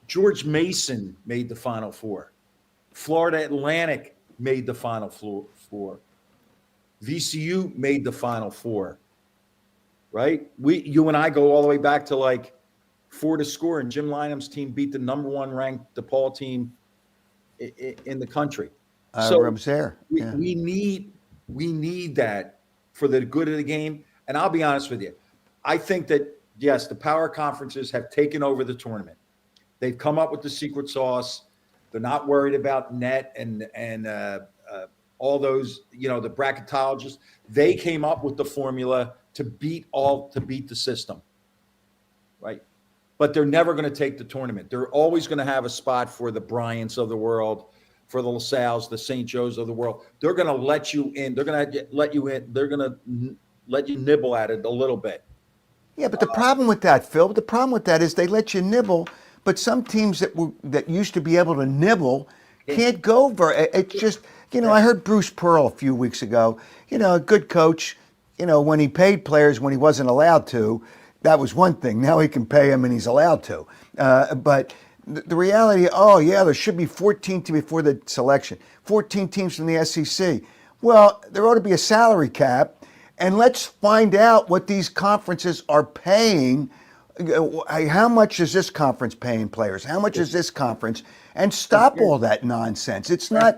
George Mason made the Final Four. Florida Atlantic made the Final Four. VCU made the Final Four. Right? You and I go all the way back to like 4 to score, and Jim Lynam's team beat the number 1 ranked DePaul team in the country. I So was there. Yeah. we need that for the good of the game. And I'll be honest with you, I think that yes, the power conferences have taken over the tournament. They've come up with the secret sauce. They're not worried about net and all those, the bracketologists. They came up with the formula to beat the system, right? But they're never going to take the tournament. They're always going to have a spot for the Bryants of the world, for the LaSalles, the St. Joe's of the world. They're going to let you in. They're going to let you in. They're going to let you nibble at it a little bit. Yeah, but the problem with that, Phil, the problem with that is they let you nibble, but some teams that used to be able to nibble can't go very. It's just, I heard Bruce Pearl a few weeks ago, a good coach, when he paid players when he wasn't allowed to, that was one thing. Now he can pay them and he's allowed to. But the reality, there should be 14 teams before the selection, 14 teams from the SEC. Well, there ought to be a salary cap. And let's find out what these conferences are paying. How much is this conference paying players? How much is this conference? And stop all that nonsense. It's not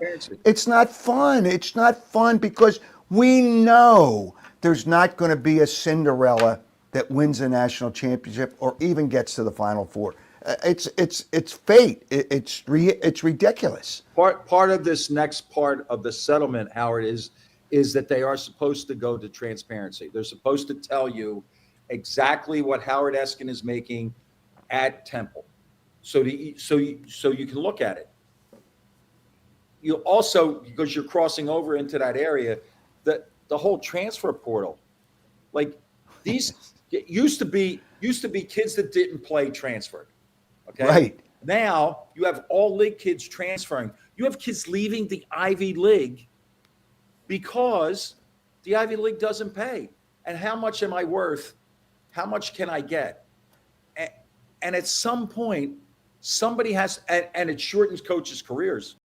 fun. It's not fun because we know there's not going to be a Cinderella that wins a national championship or even gets to the Final Four. It's fate. It's ridiculous. Part of this next part of the settlement, Howard, is that they are supposed to go to transparency. They're supposed to tell you exactly what Howard Eskin is making at Temple, so you can look at it. You also, because you're crossing over into that area, the whole transfer portal, like these used to be kids that didn't play transferred. Okay, right now you have all league kids transferring. You have kids leaving the Ivy League because the Ivy League doesn't pay. And how much am I worth? How much can I get? And at some point, somebody has, and it shortens coaches' careers.